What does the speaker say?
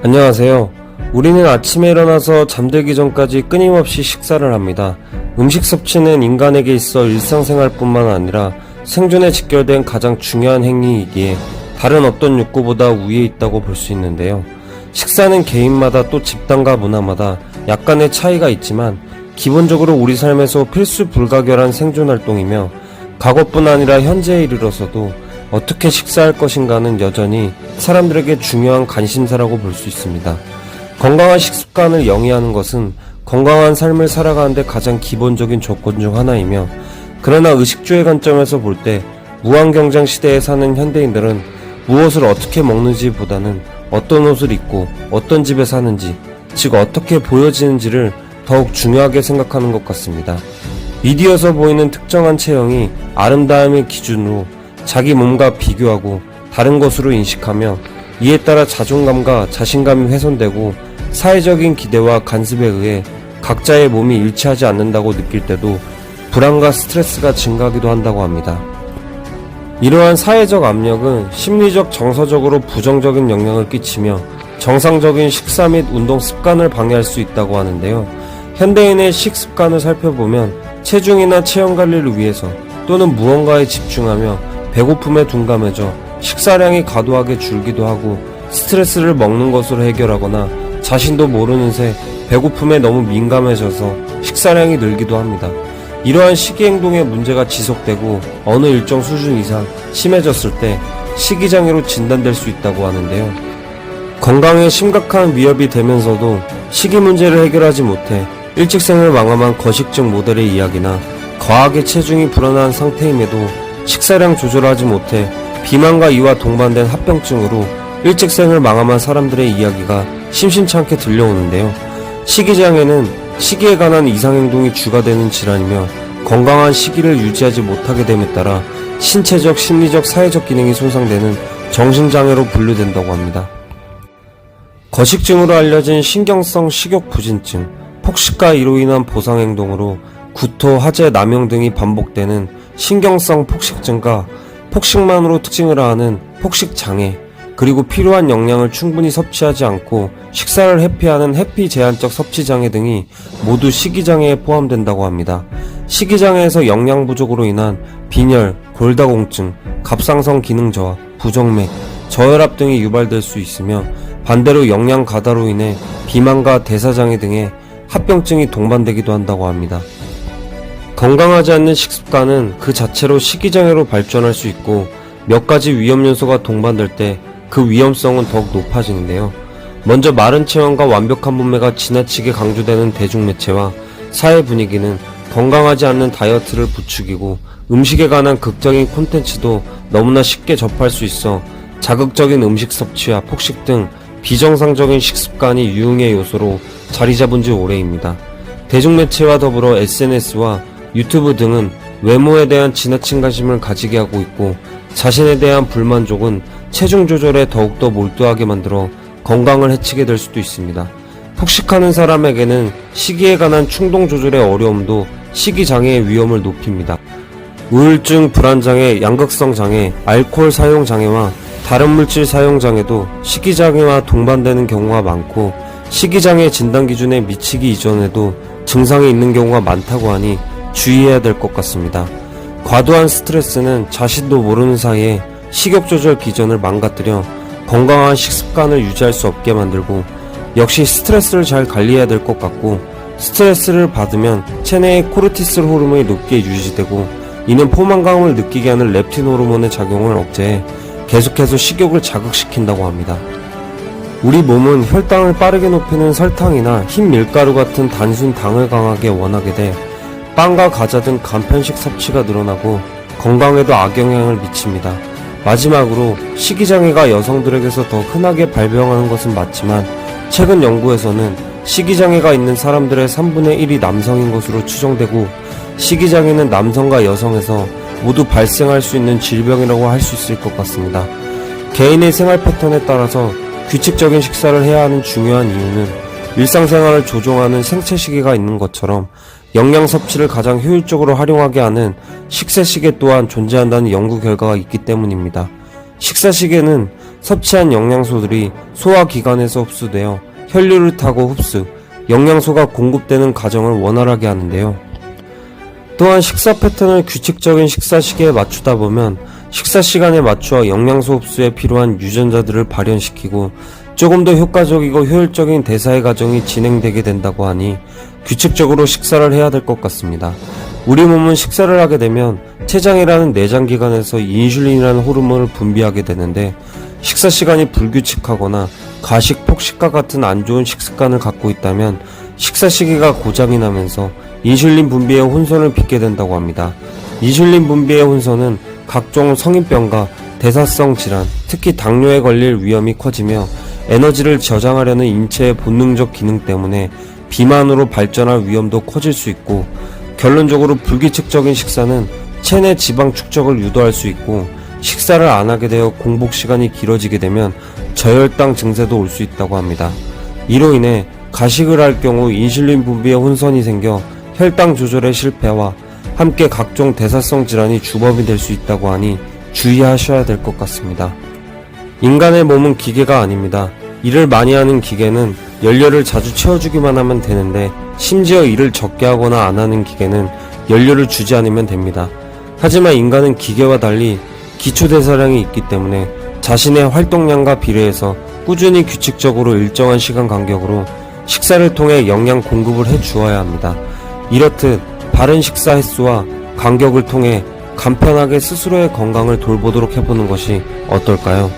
안녕하세요. 우리는 아침에 일어나서 잠들기 전까지 끊임없이 식사를 합니다. 음식 섭취는 인간에게 있어 일상생활뿐만 아니라 생존에 직결된 가장 중요한 행위이기에 다른 어떤 욕구보다 우위에 있다고 볼 수 있는데요. 식사는 개인마다 또 집단과 문화마다 약간의 차이가 있지만 기본적으로 우리 삶에서 필수 불가결한 생존활동이며 과거뿐 아니라 현재에 이르러서도 어떻게 식사할 것인가는 여전히 사람들에게 중요한 관심사라고 볼 수 있습니다. 건강한 식습관을 영위하는 것은 건강한 삶을 살아가는데 가장 기본적인 조건 중 하나이며, 그러나 의식주의 관점에서 볼 때 무한경쟁 시대에 사는 현대인들은 무엇을 어떻게 먹는지 보다는 어떤 옷을 입고 어떤 집에 사는지, 즉 어떻게 보여지는지를 더욱 중요하게 생각하는 것 같습니다. 미디어에서 보이는 특정한 체형이 아름다움의 기준으로 자기 몸과 비교하고 다른 것으로 인식하며 이에 따라 자존감과 자신감이 훼손되고 사회적인 기대와 간섭에 의해 각자의 몸이 일치하지 않는다고 느낄 때도 불안과 스트레스가 증가하기도 한다고 합니다. 이러한 사회적 압력은 심리적, 정서적으로 부정적인 영향을 끼치며 정상적인 식사 및 운동 습관을 방해할 수 있다고 하는데요. 현대인의 식습관을 살펴보면 체중이나 체형 관리를 위해서 또는 무언가에 집중하며 배고픔에 둔감해져 식사량이 과도하게 줄기도 하고 스트레스를 먹는 것으로 해결하거나 자신도 모르는 새 배고픔에 너무 민감해져서 식사량이 늘기도 합니다. 이러한 식이 행동의 문제가 지속되고 어느 일정 수준 이상 심해졌을 때 식이장애로 진단될 수 있다고 하는데요. 건강에 심각한 위협이 되면서도 식이 문제를 해결하지 못해 일직생을 망함한 거식증 모델의 이야기나 과하게 체중이 불어난 상태임에도 식사량 조절하지 못해 비만과 이와 동반된 합병증으로 일직생을 망함한 사람들의 이야기가 심심치 않게 들려오는데요. 식이장애는 식이에 관한 이상행동이 주가 되는 질환이며 건강한 식이를 유지하지 못하게 됨에 따라 신체적, 심리적, 사회적 기능이 손상되는 정신장애로 분류된다고 합니다. 거식증으로 알려진 신경성 식욕부진증, 폭식과 이로 인한 보상행동으로 구토, 하재, 남용 등이 반복되는 신경성 폭식증과 폭식만으로 특징을 하는 폭식장애, 그리고 필요한 영양을 충분히 섭취하지 않고 식사를 회피하는 회피 제한적 섭취장애 등이 모두 식이장애에 포함된다고 합니다. 식이장애에서 영양 부족으로 인한 빈혈, 골다공증, 갑상선 기능 저하, 부정맥, 저혈압 등이 유발될 수 있으며, 반대로 영양 과다로 인해 비만과 대사장애 등의 합병증이 동반되기도 한다고 합니다. 건강하지 않는 식습관은 그 자체로 식이장애로 발전할 수 있고, 몇 가지 위험 요소가 동반될 때 그 위험성은 더욱 높아지는데요. 먼저 마른 체형과 완벽한 몸매가 지나치게 강조되는 대중매체와 사회 분위기는 건강하지 않는 다이어트를 부추기고, 음식에 관한 극적인 콘텐츠도 너무나 쉽게 접할 수 있어 자극적인 음식 섭취와 폭식 등 비정상적인 식습관이 유흥의 요소로 자리 잡은 지 오래입니다. 대중매체와 더불어 SNS와 유튜브 등은 외모에 대한 지나친 관심을 가지게 하고 있고, 자신에 대한 불만족은 체중 조절에 더욱더 몰두하게 만들어 건강을 해치게 될 수도 있습니다. 폭식하는 사람에게는 식이에 관한 충동 조절의 어려움도 식이장애의 위험을 높입니다. 우울증, 불안장애, 양극성 장애, 알코올 사용 장애와 다른 물질 사용 장애도 식이장애와 동반되는 경우가 많고, 식이장애 진단 기준에 미치기 이전에도 증상이 있는 경우가 많다고 하니 주의해야 될 것 같습니다. 과도한 스트레스는 자신도 모르는 사이에 식욕 조절 기전을 망가뜨려 건강한 식습관을 유지할 수 없게 만들고, 역시 스트레스를 잘 관리해야 될 것 같고, 스트레스를 받으면 체내의 코르티솔 호르몬이 높게 유지되고, 이는 포만감을 느끼게 하는 렙틴 호르몬의 작용을 억제해 계속해서 식욕을 자극시킨다고 합니다. 우리 몸은 혈당을 빠르게 높이는 설탕이나 흰 밀가루 같은 단순 당을 강하게 원하게 돼 빵과 과자 등 간편식 섭취가 늘어나고 건강에도 악영향을 미칩니다. 마지막으로 식이장애가 여성들에게서 더 흔하게 발병하는 것은 맞지만, 최근 연구에서는 식이장애가 있는 사람들의 3분의 1이 남성인 것으로 추정되고, 식이장애는 남성과 여성에서 모두 발생할 수 있는 질병이라고 할 수 있을 것 같습니다. 개인의 생활 패턴에 따라서 규칙적인 식사를 해야 하는 중요한 이유는 일상생활을 조종하는 생체 시계가 있는 것처럼 영양 섭취를 가장 효율적으로 활용하게 하는 식사 시계 또한 존재한다는 연구 결과가 있기 때문입니다. 식사 시계는 섭취한 영양소들이 소화기관에서 흡수되어 혈류를 타고 흡수, 영양소가 공급되는 과정을 원활하게 하는데요. 또한 식사 패턴을 규칙적인 식사 시계에 맞추다 보면 식사 시간에 맞추어 영양소 흡수에 필요한 유전자들을 발현시키고 조금 더 효과적이고 효율적인 대사의 과정이 진행되게 된다고 하니 규칙적으로 식사를 해야 될 것 같습니다. 우리 몸은 식사를 하게 되면 췌장이라는 내장기관에서 인슐린이라는 호르몬을 분비하게 되는데 식사 시간이 불규칙하거나 과식, 폭식과 같은 안 좋은 식습관을 갖고 있다면 식사 시기가 고장이 나면서 인슐린 분비의 혼선을 빚게 된다고 합니다. 인슐린 분비의 혼선은 각종 성인병과 대사성 질환, 특히 당뇨에 걸릴 위험이 커지며 에너지를 저장하려는 인체의 본능적 기능 때문에 비만으로 발전할 위험도 커질 수 있고, 결론적으로 불규칙적인 식사는 체내 지방 축적을 유도할 수 있고 식사를 안 하게 되어 공복 시간이 길어지게 되면 저혈당 증세도 올 수 있다고 합니다. 이로 인해 가식을 할 경우 인슐린 분비에 혼선이 생겨 혈당 조절의 실패와 함께 각종 대사성 질환이 주범이 될 수 있다고 하니 주의하셔야 될 것 같습니다. 인간의 몸은 기계가 아닙니다. 일을 많이 하는 기계는 연료를 자주 채워주기만 하면 되는데 심지어 일을 적게 하거나 안 하는 기계는 연료를 주지 않으면 됩니다. 하지만 인간은 기계와 달리 기초대사량이 있기 때문에 자신의 활동량과 비례해서 꾸준히 규칙적으로 일정한 시간 간격으로 식사를 통해 영양 공급을 해 주어야 합니다. 이렇듯 바른 식사 횟수와 간격을 통해 간편하게 스스로의 건강을 돌보도록 해보는 것이 어떨까요?